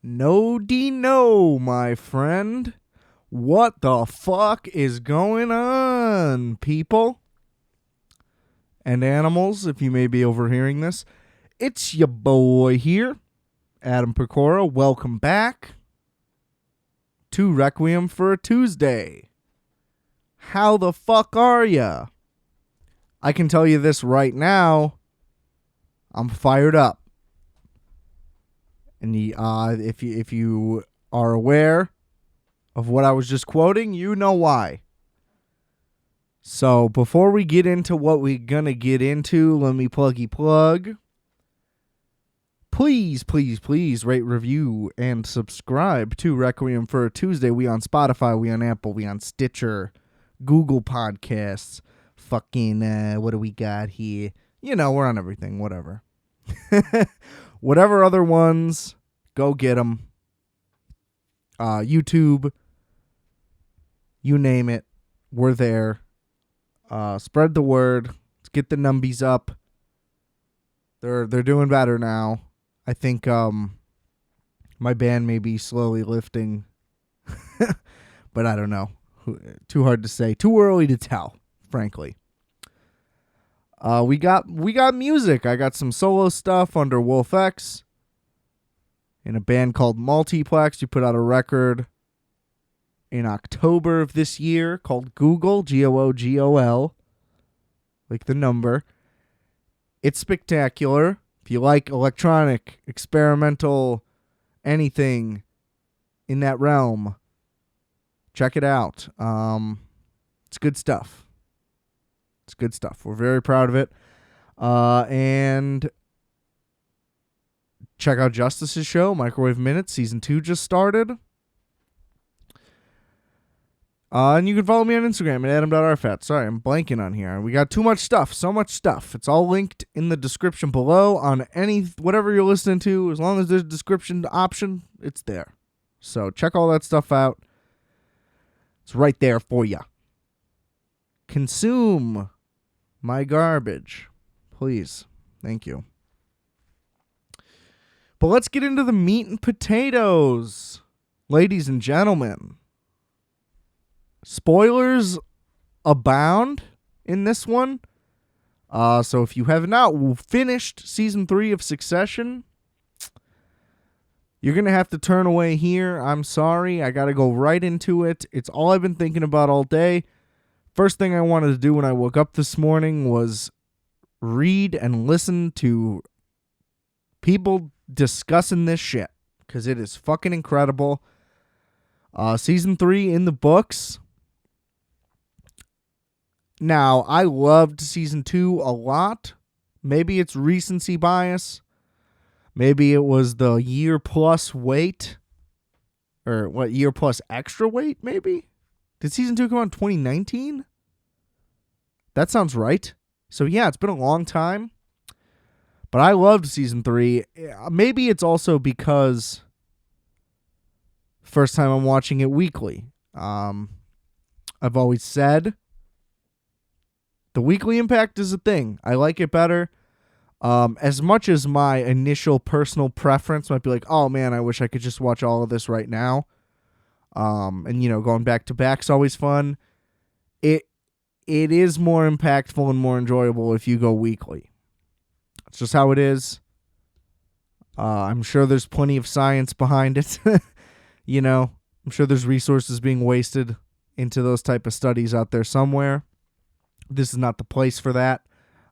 No, my friend. What the fuck is going on, people? And animals, if you may be overhearing this. It's your boy here, Adam Pecora. Welcome back to Requiem for a Tuesday. How the fuck are ya? I can tell you this right now. I'm fired up. And if you are aware of what I was just quoting, you know why. So before we get into what we're gonna get into, let me plug. Please rate, review, and subscribe to Requiem for a Tuesday. We on Spotify, we on Apple, we on Stitcher, Google Podcasts. Fucking what do we got here? You know, we're on everything. Whatever. Whatever other ones, go get them. YouTube, you name it, we're there. Spread the word. Let's get the numbies up. They're doing better now. I think my band may be slowly lifting, but I don't know. Too hard to say. Too early to tell, frankly. We got music. I got some solo stuff under Wolf X in a band called Multiplex. You put out a record in October of this year called Google, Googol, like the number. It's spectacular. If you like electronic, experimental, anything in that realm, check it out. It's good stuff. It's good stuff. We're very proud of it. And check out Justice's show, Microwave Minutes. Season 2 just started. And you can follow me on Instagram at adam.rfat. Sorry, I'm blanking on here. We got too much stuff. So much stuff. It's all linked in the description below on whatever you're listening to. As long as there's a description option, it's there. So check all that stuff out. It's right there for you. Consume my garbage, please. Thank you. But let's get into the meat and potatoes, ladies and gentlemen. Spoilers abound in this one. So if you have not finished season 3 of Succession, you're going to have to turn away here. I'm sorry. I got to go right into it. It's all I've been thinking about all day. First thing I wanted to do when I woke up this morning was read and listen to people discussing this shit, because it is fucking incredible. Season 3 in the books. Now, I loved season 2 a lot. Maybe it's recency bias. Maybe it was the year plus wait. Or what, year plus extra wait, maybe? Did season 2 come out in 2019? That sounds right. So yeah, it's been a long time. But I loved season 3. Maybe it's also because first time I'm watching it weekly. I've always said the weekly impact is a thing. I like it better. As much as my initial personal preference might be like, oh man, I wish I could just watch all of this right now. And going back to back's always fun. It is more impactful and more enjoyable if you go weekly. It's just how it is. I'm sure there's plenty of science behind it. I'm sure there's resources being wasted into those type of studies out there somewhere. This is not the place for that.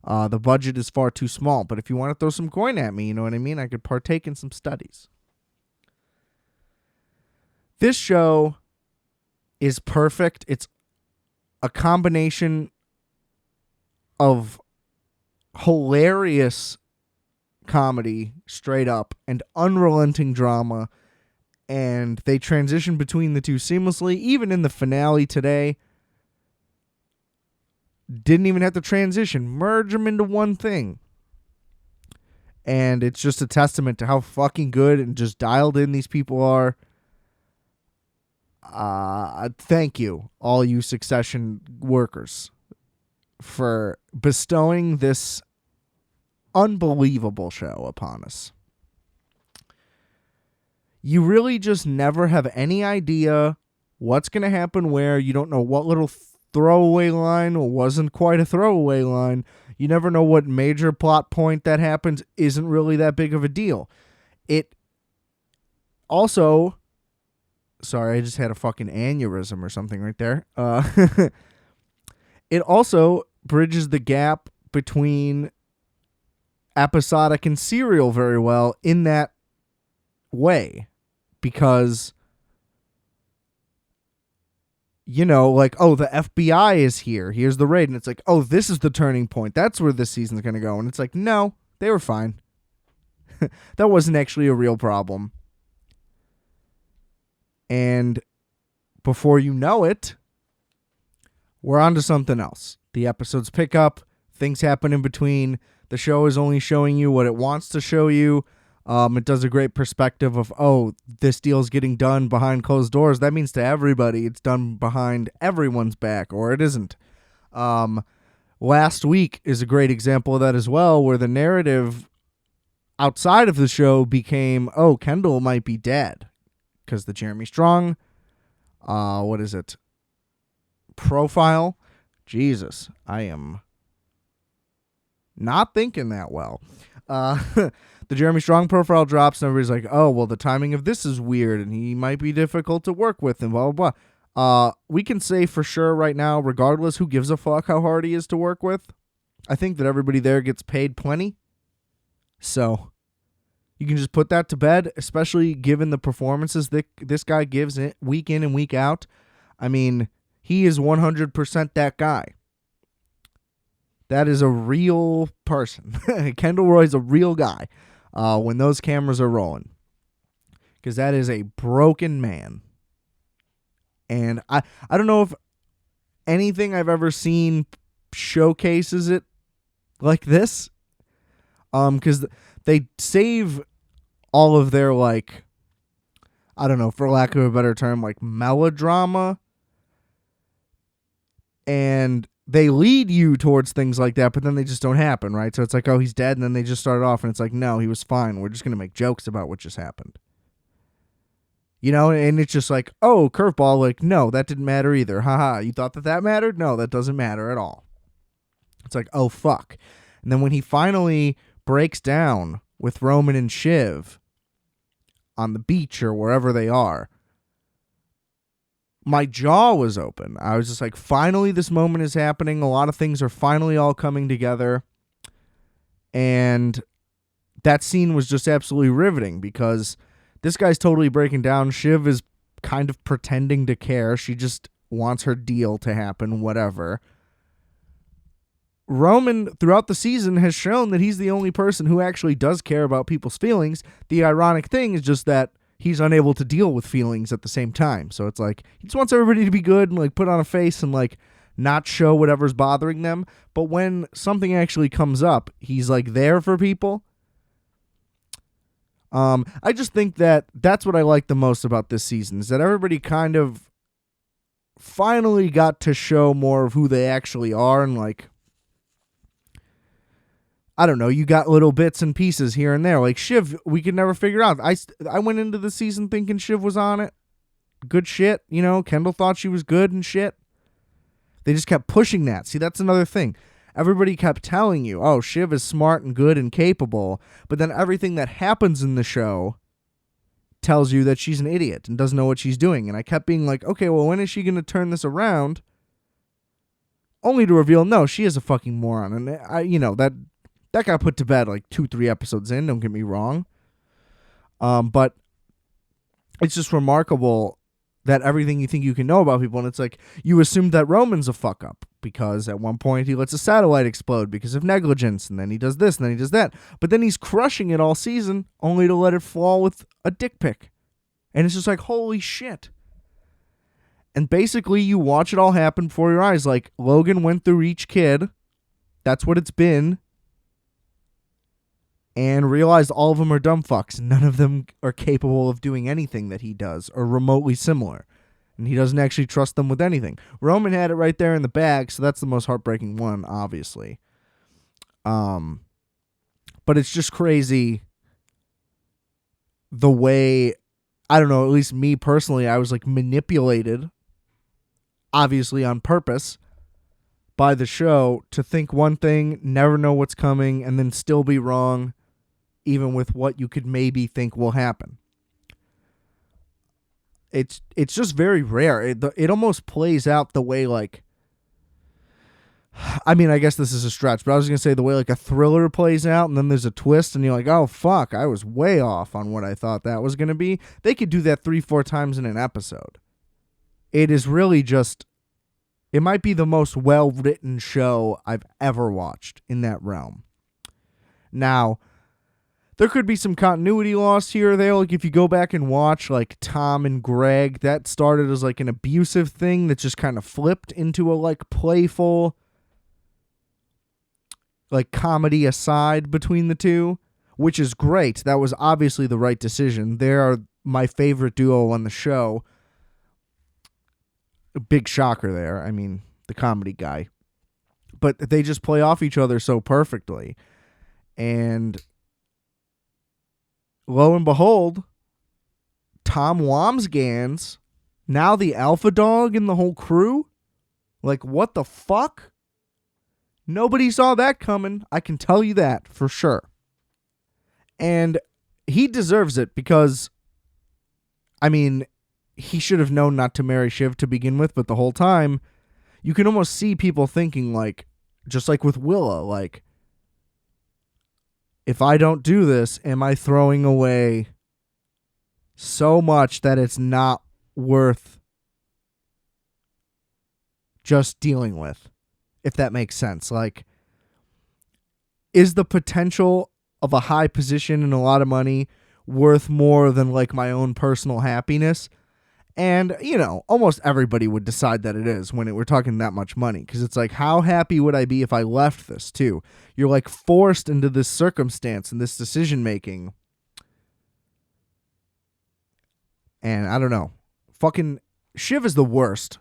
The budget is far too small. But if you want to throw some coin at me, you know what I mean? I could partake in some studies. This show is perfect. It's a combination of hilarious comedy, straight up, and unrelenting drama. And they transition between the two seamlessly. Even in the finale today, didn't even have to transition. Merge them into one thing. And it's just a testament to how fucking good and just dialed in these people are. Thank you, all you Succession workers, for bestowing this unbelievable show upon us. You really just never have any idea what's going to happen where. You don't know what little throwaway line wasn't quite a throwaway line. You never know what major plot point that happens isn't really that big of a deal. It also... Sorry, I just had a fucking aneurysm or something right there. It also bridges the gap between episodic and serial very well in that way. Because, you know, like, oh, the FBI is here. Here's the raid. And it's like, oh, this is the turning point. That's where this season's going to go. And it's like, no, they were fine. That wasn't actually a real problem. And before you know it, we're on to something else. The episodes pick up. Things happen in between. The show is only showing you what it wants to show you. It does a great perspective of, oh, this deal's getting done behind closed doors. That means to everybody it's done behind everyone's back, or it isn't. Last week is a great example of that as well, where the narrative outside of the show became, oh, Kendall might be dead. Because the Jeremy Strong, profile. Jesus, I am not thinking that well. The Jeremy Strong profile drops and everybody's like, oh, well, the timing of this is weird and he might be difficult to work with and blah, blah, blah. We can say for sure right now, regardless who gives a fuck how hard he is to work with, I think that everybody there gets paid plenty. So you can just put that to bed, especially given the performances that this guy gives week in and week out. I mean, he is 100% that guy. That is a real person. Kendall Roy's a real guy when those cameras are rolling. Because that is a broken man. And I don't know if anything I've ever seen showcases it like this. Because they save all of their, like, I don't know, for lack of a better term, like melodrama. And they lead you towards things like that, but then they just don't happen, right? So it's like, oh, he's dead, and then they just start off, and it's like, no, he was fine. We're just going to make jokes about what just happened. You know, and it's just like, oh, curveball, like, no, that didn't matter either. Haha, you thought that mattered? No, that doesn't matter at all. It's like, oh, fuck. And then when he finally breaks down with Roman and Shiv on the beach or wherever they are, my jaw was open. I was just like, finally this moment is happening. A lot of things are finally all coming together. And that scene was just absolutely riveting because this guy's totally breaking down. Shiv is kind of pretending to care. She just wants her deal to happen, whatever. Roman, throughout the season, has shown that he's the only person who actually does care about people's feelings. The ironic thing is just that he's unable to deal with feelings at the same time. So it's like, he just wants everybody to be good and, like, put on a face and, like, not show whatever's bothering them. But when something actually comes up, he's, like, there for people. I just think that that's what I like the most about this season, is that everybody kind of finally got to show more of who they actually are, and, like, I don't know, you got little bits and pieces here and there. Like Shiv, we could never figure out. I went into the season thinking Shiv was on it. Good shit, you know, Kendall thought she was good and shit. They just kept pushing that. See, that's another thing. Everybody kept telling you, oh, Shiv is smart and good and capable, but then everything that happens in the show tells you that she's an idiot and doesn't know what she's doing. And I kept being like, okay, well, when is she going to turn this around? Only to reveal, no, she is a fucking moron. And that got put to bed like 2-3 episodes in, don't get me wrong. But it's just remarkable that everything you think you can know about people, and it's like, you assume that Roman's a fuck up because at one point he lets a satellite explode because of negligence, and then he does this, and then he does that. But then he's crushing it all season, only to let it fall with a dick pic. And it's just like, holy shit. And basically, you watch it all happen before your eyes. Like, Logan went through each kid. That's what it's been. And realized all of them are dumb fucks. None of them are capable of doing anything that he does or remotely similar. And he doesn't actually trust them with anything. Roman had it right there in the bag, so that's the most heartbreaking one, obviously. But it's just crazy the way I don't know, at least me personally, I was like manipulated, obviously on purpose, by the show to think one thing, never know what's coming, and then still be wrong, even with what you could maybe think will happen. It's just very rare. It almost plays out the way like, I mean, I guess this is a stretch, but I was going to say the way like a thriller plays out and then there's a twist and you're like, oh, fuck, I was way off on what I thought that was going to be. They could do that 3-4 times in an episode. It is really just, it might be the most well-written show I've ever watched in that realm. Now, there could be some continuity loss here or there. Like if you go back and watch like Tom and Greg, that started as like an abusive thing that just kind of flipped into a like playful, like comedy aside between the two, which is great. That was obviously the right decision. They are my favorite duo on the show. A big shocker there. I mean, the comedy guy. But they just play off each other so perfectly. And lo and behold, Tom Wamsgans, now the alpha dog in the whole crew? Like, what the fuck? Nobody saw that coming. I can tell you that for sure. And he deserves it because, I mean, he should have known not to marry Shiv to begin with, but the whole time, you can almost see people thinking like, just like with Willa, like, if I don't do this, am I throwing away so much that it's not worth just dealing with? If that makes sense. Like, is the potential of a high position and a lot of money worth more than like my own personal happiness? And, you know, almost everybody would decide that it is when we're talking that much money. Because it's like, how happy would I be if I left this too? You're like forced into this circumstance and this decision making. And I don't know. Fucking Shiv is the worst.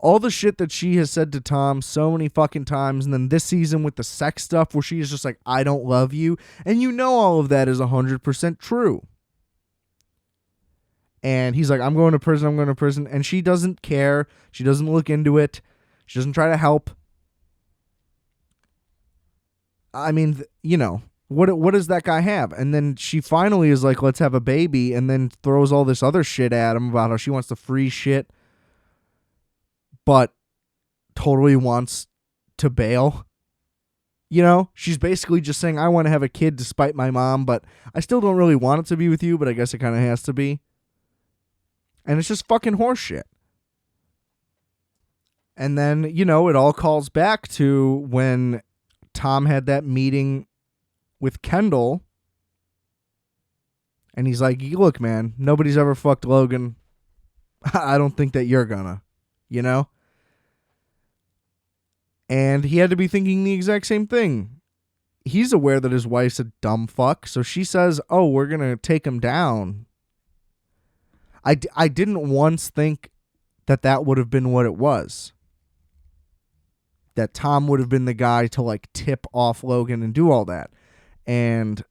All the shit that she has said to Tom so many fucking times, and then this season with the sex stuff where she is just like, I don't love you. And you know all of that is 100% true. And he's like, I'm going to prison. And she doesn't care. She doesn't look into it. She doesn't try to help. I mean, you know, what does that guy have? And then she finally is like, let's have a baby, and then throws all this other shit at him about how she wants to free shit, but totally wants to bail. You know, she's basically just saying, I want to have a kid despite my mom, but I still don't really want it to be with you, but I guess it kind of has to be. And it's just fucking horseshit. And then, you know, it all calls back to when Tom had that meeting with Kendall. And he's like, look, man, nobody's ever fucked Logan. I don't think that you're gonna, you know? And he had to be thinking the exact same thing. He's aware that his wife's a dumb fuck. So she says, oh, we're going to take him down. I didn't once think that would have been what it was. That Tom would have been the guy to like tip off Logan and do all that. And,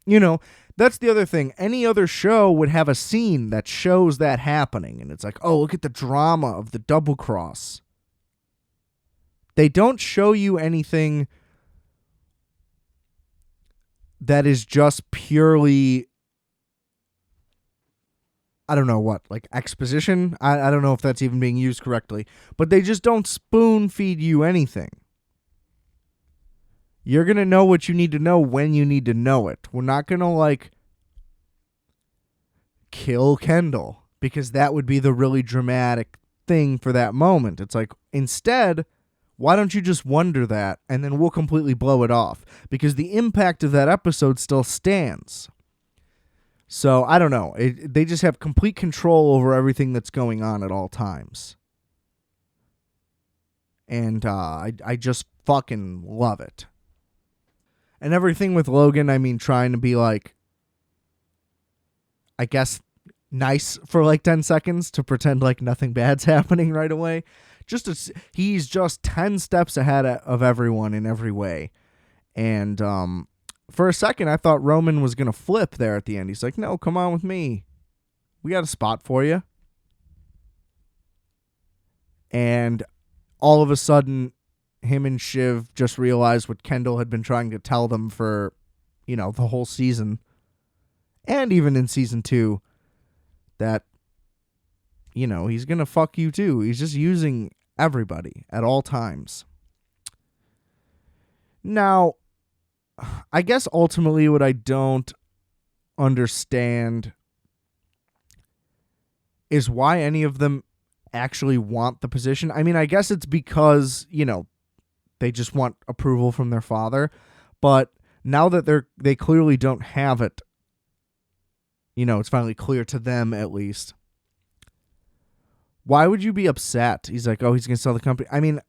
you know, that's the other thing. Any other show would have a scene that shows that happening. And it's like, oh, look at the drama of the double cross. They don't show you anything that is just purely, I don't know what, like exposition? I don't know if that's even being used correctly. But they just don't spoon feed you anything. You're going to know what you need to know when you need to know it. We're not going to like kill Kendall because that would be the really dramatic thing for that moment. It's like, instead, why don't you just wonder that and then we'll completely blow it off? Because the impact of that episode still stands. So, I don't know. They just have complete control over everything that's going on at all times. And I just fucking love it. And everything with Logan, I mean, trying to be like, I guess, nice for like 10 seconds to pretend like nothing bad's happening right away. He's just 10 steps ahead of everyone in every way. And for a second, I thought Roman was going to flip there at the end. He's like, no, come on with me. We got a spot for you. And all of a sudden, him and Shiv just realized what Kendall had been trying to tell them for, the whole season. And even in season 2, that, he's going to fuck you too. He's just using everybody at all times. Now, I guess ultimately what I don't understand is why any of them actually want the position. I mean, I guess it's because, they just want approval from their father. But now that they clearly don't have it, it's finally clear to them at least. Why would you be upset? He's like, oh, he's going to sell the company. I mean,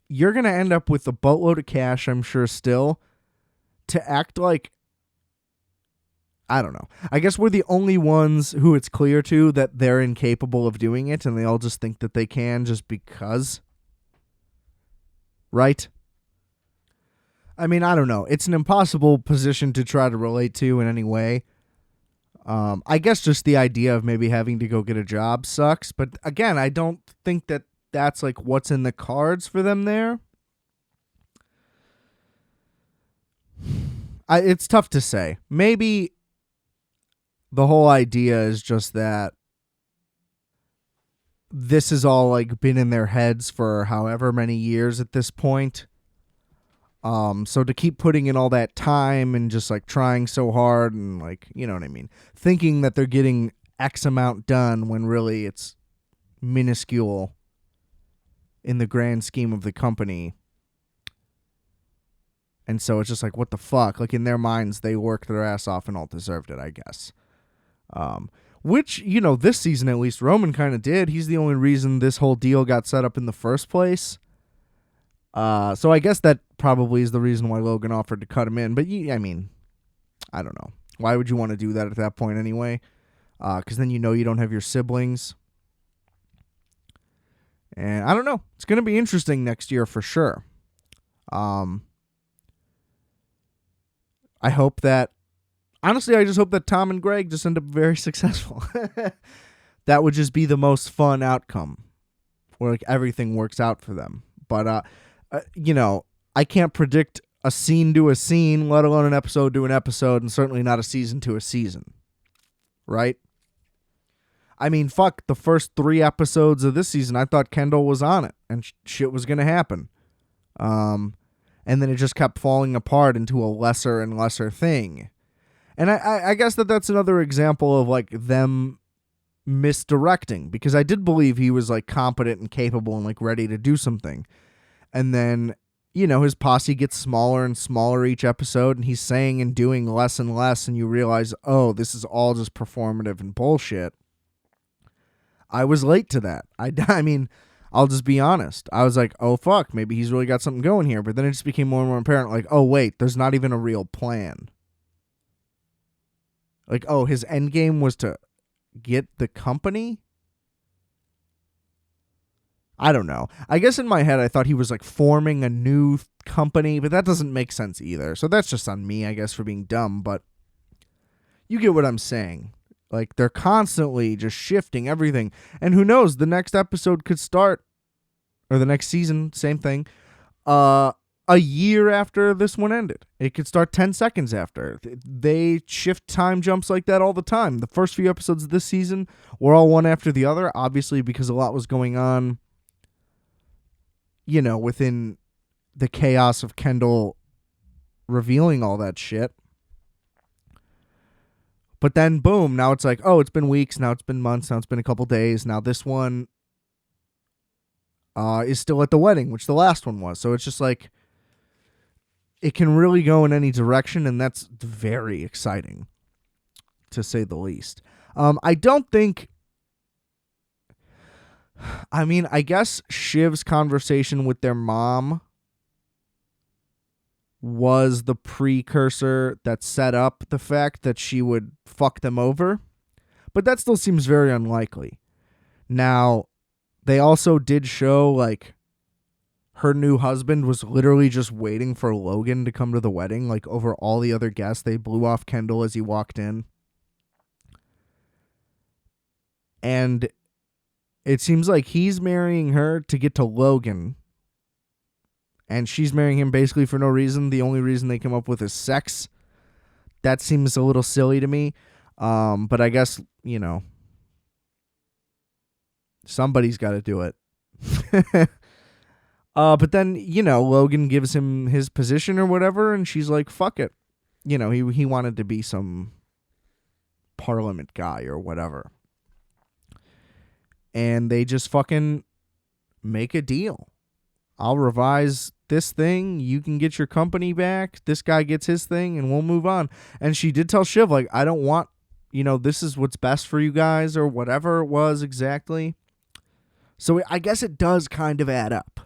you're going to end up with a boatload of cash, I'm sure, still, to act like, I don't know. I guess we're the only ones who it's clear to that they're incapable of doing it, and they all just think that they can just because. Right? I mean, I don't know. It's an impossible position to try to relate to in any way. I guess just the idea of maybe having to go get a job sucks. But again, I don't think that that's like what's in the cards for them there. It's tough to say. Maybe the whole idea is just that this has all like been in their heads for however many years at this point. So to keep putting in all that time and just like trying so hard and like, you know what I mean, thinking that they're getting X amount done when really it's minuscule in the grand scheme of the company. And so it's just like, what the fuck? Like in their minds, they worked their ass off and all deserved it, I guess. Which, this season at least, Roman kind of did. He's the only reason this whole deal got set up in the first place. So I guess that probably is the reason why Logan offered to cut him in. But, I mean, I don't know. Why would you want to do that at that point anyway? Because then you don't have your siblings. And I don't know. It's going to be interesting next year for sure. I hope that, honestly, I just hope that Tom and Greg just end up very successful. That would just be the most fun outcome where like everything works out for them. But, I can't predict a scene to a scene, let alone an episode to an episode, and certainly not a season to a season. Right? I mean, fuck, the first 3 episodes of this season, I thought Kendall was on it, and shit was going to happen. And then it just kept falling apart into a lesser and lesser thing. And I guess that's another example of, like, them misdirecting, because I did believe he was, like, competent and capable and, like, ready to do something. And then, his posse gets smaller and smaller each episode, and he's saying and doing less and less, and you realize, oh, this is all just performative and bullshit. I was late to that. I mean, I'll just be honest. I was like, oh, fuck, maybe he's really got something going here. But then it just became more and more apparent, like, oh, wait, there's not even a real plan. Like, oh, his end game was to get the company? I don't know. I guess in my head, I thought he was like forming a new company, but that doesn't make sense either. So that's just on me, I guess, for being dumb. But you get what I'm saying. Like, they're constantly just shifting everything. And who knows, the next episode could start, or the next season, same thing, a year after this one ended. It could start 10 seconds after. They shift time jumps like that all the time. The first few episodes of this season were all one after the other, obviously because a lot was going on, within the chaos of Kendall revealing all that shit. But then, boom, now it's like, oh, it's been weeks, now it's been months, now it's been a couple days. Now this one is still at the wedding, which the last one was. So it's just like, it can really go in any direction, and that's very exciting, to say the least. I don't think... I mean, I guess Shiv's conversation with their mom was the precursor that set up the fact that she would fuck them over. But that still seems very unlikely. Now, they also did show, like, her new husband was literally just waiting for Logan to come to the wedding, like over all the other guests. They blew off Kendall as he walked in. And it seems like he's marrying her to get to Logan. And she's marrying him basically for no reason. The only reason they come up with is sex. That seems a little silly to me. But I guess, somebody's got to do it. But then, Logan gives him his position or whatever, and she's like, fuck it. He wanted to be some parliament guy or whatever. And they just fucking make a deal. I'll revise this thing. You can get your company back. This guy gets his thing, and we'll move on. And she did tell Shiv, like, I don't want, this is what's best for you guys or whatever it was exactly. So I guess it does kind of add up.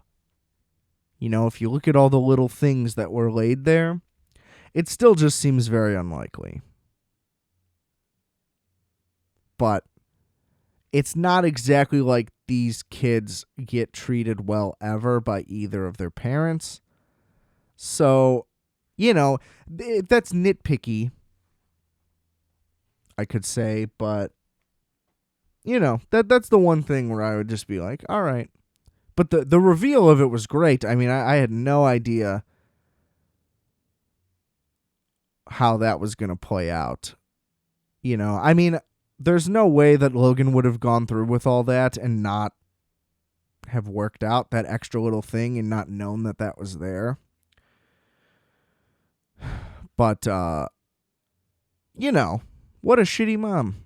If you look at all the little things that were laid there, it still just seems very unlikely. But it's not exactly like these kids get treated well ever by either of their parents. So, that's nitpicky, I could say, but, that's the one thing where I would just be like, all right. But the reveal of it was great. I mean, I had no idea how that was going to play out. I mean, there's no way that Logan would have gone through with all that and not have worked out that extra little thing and not known that that was there. But, what a shitty mom.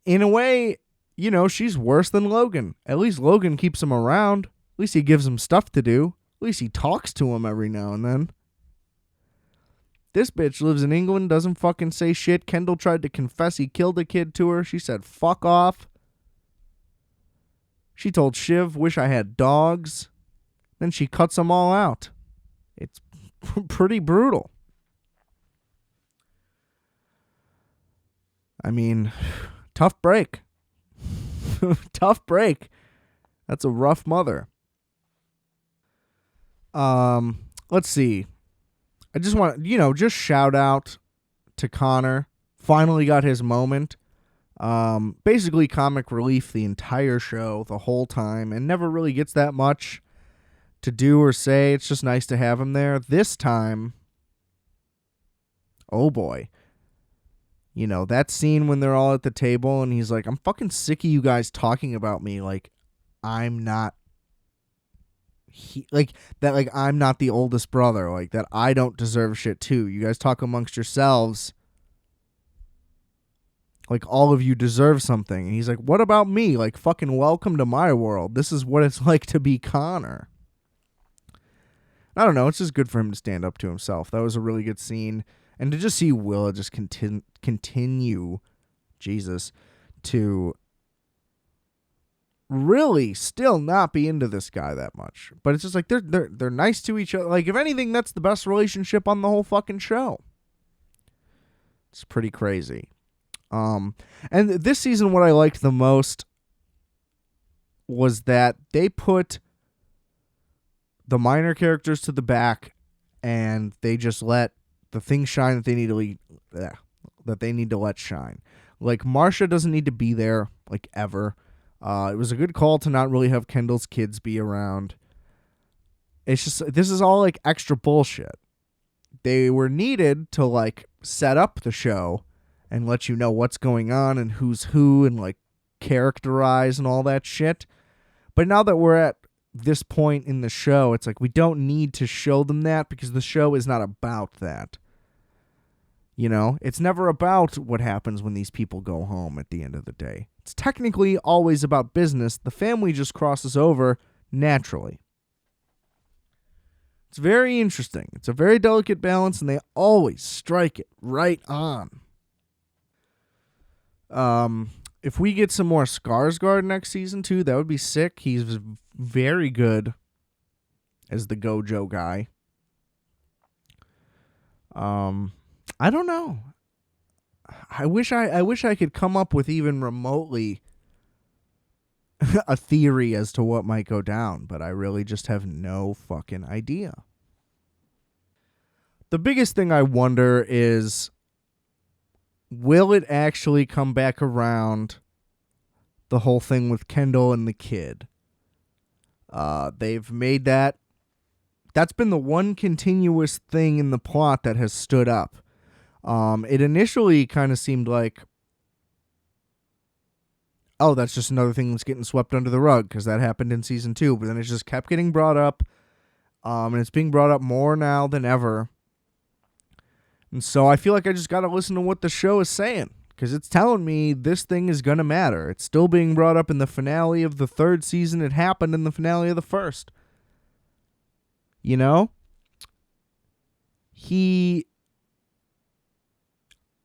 In a way, she's worse than Logan. At least Logan keeps him around. At least he gives him stuff to do. At least he talks to him every now and then. This bitch lives in England, doesn't fucking say shit. Kendall tried to confess he killed a kid to her. She said, fuck off. She told Shiv, wish I had dogs. Then she cuts them all out. It's pretty brutal. I mean, tough break. Tough break. That's a rough mother. Let's see. I just want to, just shout out to Connor. Finally got his moment. Basically comic relief the entire show, the whole time, and never really gets that much to do or say. It's just nice to have him there. This time, oh boy. That scene when they're all at the table and he's like, I'm fucking sick of you guys talking about me like I'm not I'm not the oldest brother, like that I don't deserve shit too. You guys talk amongst yourselves like all of you deserve something. And he's like, what about me? Like, fucking welcome to my world. This is what it's like to be Connor. I don't know. It's just good for him to stand up to himself. That was a really good scene. And to just see Willa just continue, Jesus, to really still not be into this guy that much. But it's just like they're nice to each other. Like, if anything, that's the best relationship on the whole fucking show. It's pretty crazy. And this season, what I liked the most was that they put the minor characters to the back and they just let the things shine that they need to let shine. Like, Marcia doesn't need to be there, like, ever. It was a good call to not really have Kendall's kids be around. It's just, this is all, like, extra bullshit. They were needed to, like, set up the show and let you know what's going on and who's who and, like, characterize and all that shit. But now that we're at this point in the show, it's like we don't need to show them that because the show is not about that. It's never about what happens when these people go home at the end of the day. It's technically always about business. The family just crosses over naturally. It's very interesting. It's a very delicate balance, and they always strike it right on. If we get some more Skarsgård next season too, that would be sick. He's very good as the Gojo guy. I don't know. I wish I could come up with even remotely a theory as to what might go down, but I really just have no fucking idea. The biggest thing I wonder is, will it actually come back around, the whole thing with Kendall and the kid? They've made that. That's been the one continuous thing in the plot that has stood up. It initially kind of seemed like, oh, that's just another thing that's getting swept under the rug because that happened in season 2. But then it just kept getting brought up. And it's being brought up more now than ever. And so I feel like I just got to listen to what the show is saying, because it's telling me this thing is going to matter. It's still being brought up in the finale of the 3rd season. It happened in the finale of the 1st. You know? He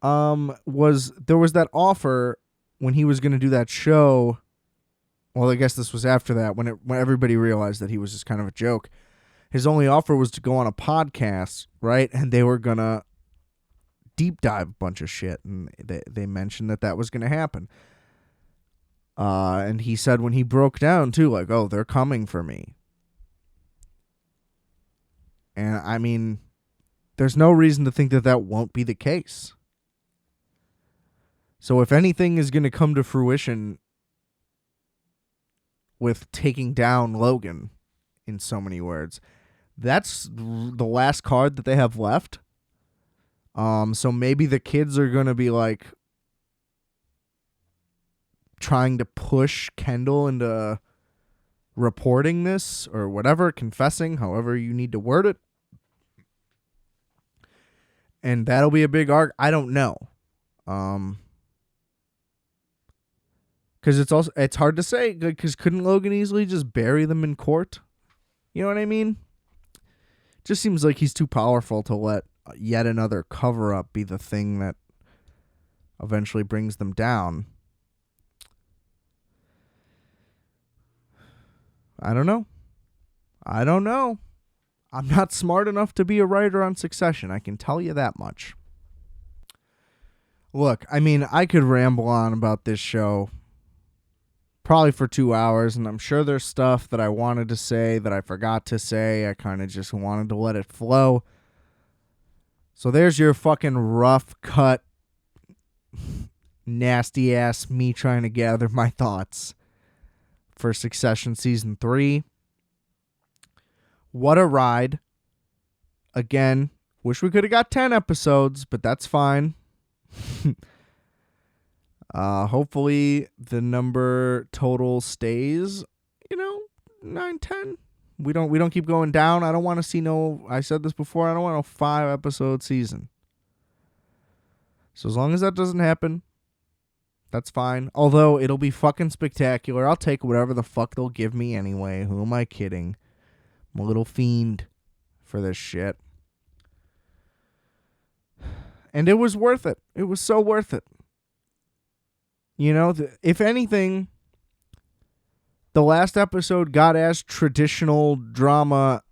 there was that offer when he was going to do that show. Well, I guess this was after that, when everybody realized that he was just kind of a joke. His only offer was to go on a podcast, right? And they were going to deep dive a bunch of shit, and they mentioned that was going to happen. And he said when he broke down too, like, oh, they're coming for me. And I mean, there's no reason to think that won't be the case. So if anything is going to come to fruition with taking down Logan, in so many words, that's the last card that they have left. So maybe the kids are going to be like trying to push Kendall into reporting this or whatever, confessing, however you need to word it. And that'll be a big arc. I don't know. Because it's hard to say, because couldn't Logan easily just bury them in court? You know what I mean? Just seems like he's too powerful to let yet another cover-up be the thing that eventually brings them down. I don't know. I'm not smart enough to be a writer on Succession. I can tell you that much. Look, I mean, I could ramble on about this show probably for 2 hours, and I'm sure there's stuff that I wanted to say that I forgot to say. I kind of just wanted to let it flow. So there's your fucking rough cut, nasty ass me trying to gather my thoughts for Succession Season 3. What a ride. Again, wish we could have got 10 episodes, but that's fine. Hopefully the number total stays, 9, 10. We don't keep going down. I don't want to see I said this before, I don't want a 5-episode season. So as long as that doesn't happen, that's fine. Although it'll be fucking spectacular. I'll take whatever the fuck they'll give me anyway. Who am I kidding? I'm a little fiend for this shit. And it was worth it. It was so worth it. If anything, the last episode got as traditional drama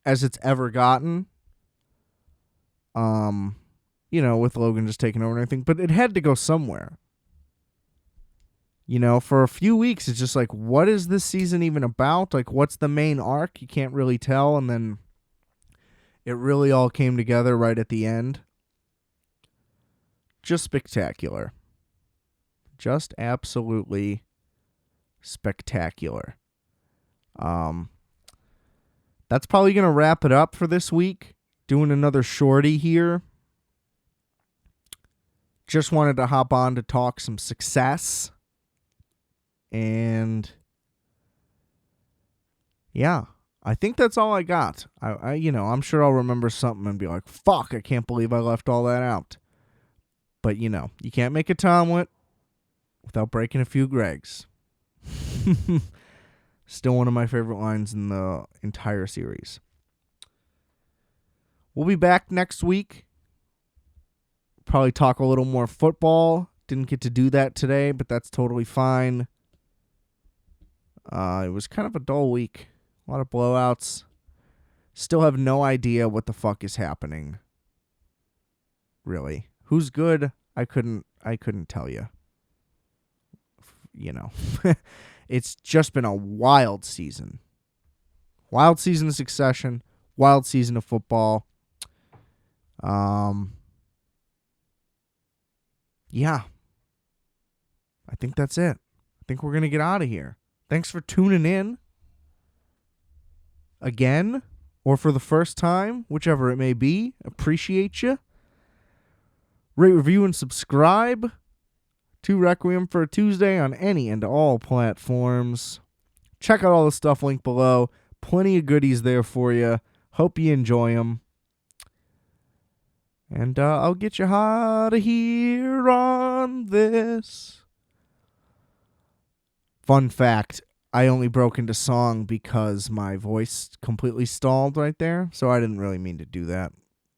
as it's ever gotten. With Logan just taking over and everything. But it had to go somewhere. For a few weeks, it's just like, what is this season even about? Like, what's the main arc? You can't really tell. And then it really all came together right at the end. Just spectacular. Just absolutely spectacular. That's probably going to wrap it up for this week. Doing another shorty here. Just wanted to hop on to talk some success. And yeah, I think that's all I got. I'm sure I'll remember something and be like, fuck, I can't believe I left all that out. But, you can't make a omelet without breaking a few Gregs. Still one of my favorite lines in the entire series. We'll be back next week. Probably talk a little more football. Didn't get to do that today, but that's totally fine. It was kind of a dull week. A lot of blowouts. Still have no idea what the fuck is happening. Really. Who's good? I couldn't tell you. it's just been a wild season. Wild season of Succession, wild season of football. Yeah. I think that's it. I think we're going to get out of here. Thanks for tuning in again or for the first time, whichever it may be. Appreciate you. Rate, review, and subscribe to Requiem for a Tuesday on any and all platforms. Check out all the stuff linked below. Plenty of goodies there for you. Hope you enjoy them. And I'll get you out of here on this. Fun fact, I only broke into song because my voice completely stalled right there, so I didn't really mean to do that.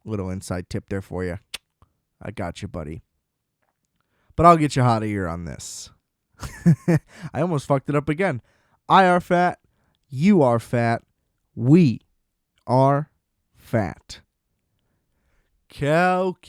Little inside tip there for you. I got you, buddy. But I'll get you out of here on this. I almost fucked it up again. I are fat. You are fat. We are fat. Calculator.